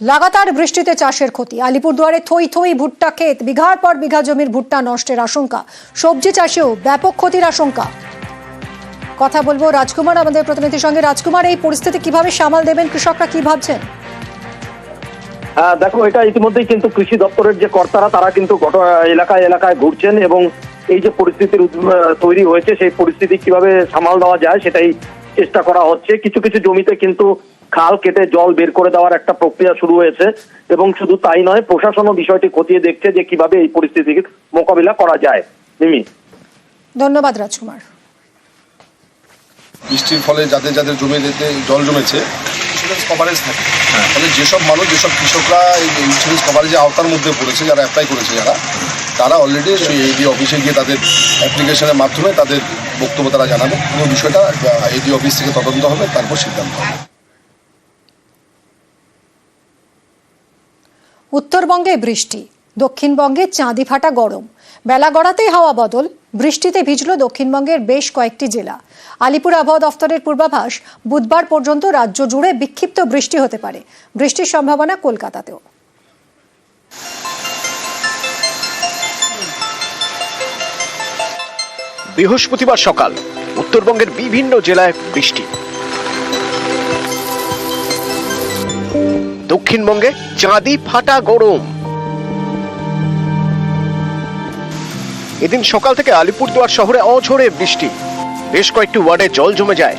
লাগাতার বৃষ্টিতে চাষের ক্ষতি। আলিপুরদুয়ারে থই থই ভুট্টা ক্ষেত, বিঘার পর বিঘা জমির ভুট্টা নষ্টের আশঙ্কা। সবজি চাষেও ব্যাপক ক্ষতির আশঙ্কা। কথা বলবো রাজকুমার, আমাদের প্রতিনিধির সঙ্গে। রাজকুমার, এই পরিস্থিতি কিভাবে সামাল দেবেন কৃষকরা, কি ভাবছেন? দেখো, এটা ইতিমধ্যেই কিন্তু কৃষি দপ্তরের যে কর্তারা তারা কিন্তু এলাকায় এলাকায় ঘুরছেন এবং এই যে পরিস্থিতির তৈরি হয়েছে সেই পরিস্থিতি কিভাবে সামাল দেওয়া যায় সেটাই চেষ্টা করা হচ্ছে। কিছু কিছু জমিতে কিন্তু খাল কেটে জল বের করে দেওয়ার একটা প্রক্রিয়া শুরু হয়েছে এবং শুধু তাই নয়, প্রশাসনও বিষয়টি খতিয়ে দেখছে যে কিভাবে এই পরিস্থিতির মোকাবিলা করা যায়। মিমি, ধন্যবাদ রাজকুমার। বৃষ্টির ফলে যাদের যাদের জমিতে জল জমেছে ইন্স্যুরেন্স কভারেজ থাকে, ফলে যেসব কৃষকরা এই ইন্স্যুরেন্স কভারেজের আওতার মধ্যে পড়েছে, যারা অ্যাপ্লাই করেছে তারা অলরেডি সেই এডি অফিসে গিয়ে তাদের অ্যাপ্লিকেশনের মাধ্যমে তাদের বক্তব্য তারা জানাবে। পুরো বিষয়টা এডি অফিস থেকে তদন্ত হবে, তারপর সিদ্ধান্ত হবে। উত্তরবঙ্গে বৃষ্টি, দক্ষিণবঙ্গে চাঁদি ফাটা গরম। বেলা গড়াতেই হাওয়া বদল, বৃষ্টিতে ভিজল দক্ষিণবঙ্গের বেশ কয়েকটি জেলা। আলিপুর আবহাওয়া দফতরের পূর্বাভাস, বুধবার পর্যন্ত রাজ্য জুড়ে বিক্ষিপ্ত বৃষ্টি হতে পারে। বৃষ্টির সম্ভাবনা কলকাতাতেও। বৃহস্পতিবার সকাল উত্তরবঙ্গের বিভিন্ন জেলায় বৃষ্টি। দক্ষিণবঙ্গে চাঁদি ফাটা গরম। এদিন সকাল থেকে আলিপুরদুয়ার শহরে অঝোরে বৃষ্টি, বেশ কয়েকটি ওয়ার্ডে জল জমে যায়।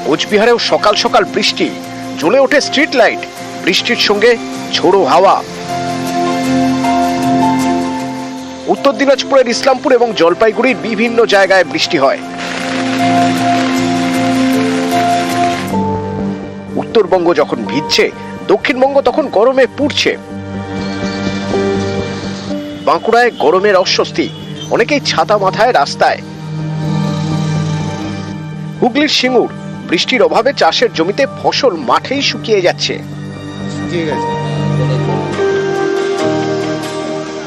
কোচবিহারেও সকাল সকাল বৃষ্টি, জ্বলে ওঠে স্ট্রিট লাইট, বৃষ্টির সঙ্গে ঝোড়ো হাওয়া। উত্তর দিনাজপুরের ইসলামপুর এবং জলপাইগুড়ির বিভিন্ন জায়গায় বৃষ্টি হয়। উত্তরবঙ্গ যখন ভিজছে, দক্ষিণবঙ্গ তখন গরমে পুড়ছে। বাঁকুড়ায় গরমের অস্বস্তি, অনেকেই ছাতা মাথায় রাস্তায়। হুগলির সিঙ্গুর, বৃষ্টির অভাবে চাষের জমিতে ফসল মাঠেই শুকিয়ে যাচ্ছে।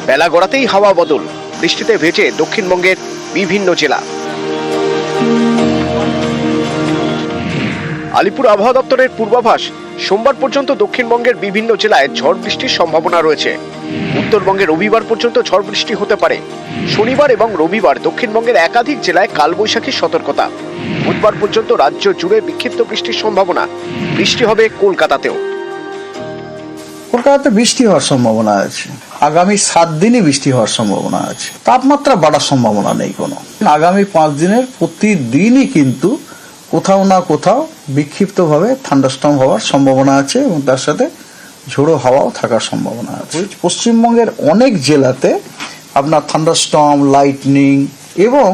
বেলা গড়াতেই হাওয়া বদল, বৃষ্টিতে ভেজে দক্ষিণবঙ্গের বিভিন্ন জেলা। আলিপুর আবহাওয়া দপ্তরের পূর্বাভাস, সোমবার পর্যন্ত দক্ষিণবঙ্গের বিভিন্ন জেলায় ঝড় বৃষ্টির সম্ভাবনা রয়েছে। উত্তরবঙ্গে রবিবার পর্যন্ত ঝড় বৃষ্টি হতে পারে। শনিবার এবং রবিবার দক্ষিণবঙ্গের একাধিক জেলায় কালবৈশাখীর সতর্কতা। বুধবার পর্যন্ত রাজ্য জুড়ে বিক্ষিপ্ত বৃষ্টির সম্ভাবনা। বৃষ্টি হবে কলকাতাতেও। কলকাতাতে বৃষ্টি হওয়ার সম্ভাবনা আছে। আগামী 7 দিনই বৃষ্টি হওয়ার সম্ভাবনা আছে। তাপমাত্রা বাড়ার সম্ভাবনা নেই কোনো। আগামী 5 দিনের প্রতিদিনই কিন্তু কোথাও না কোথাও বিক্ষিপ্তভাবে থান্ডারস্টর্ম হওয়ার সম্ভাবনা আছে এবং তার সাথে ঝোড়ো হাওয়াও থাকার সম্ভাবনা আছে। পশ্চিমবঙ্গের অনেক জেলাতে আপনার থান্ডারস্টর্ম, লাইটনিং এবং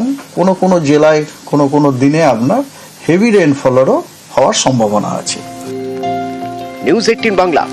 কোনো জেলায় কোনো দিনে আপনার হেভি রেইনফলেরও হওয়ার সম্ভাবনা আছে। নিউজ 18 বাংলা।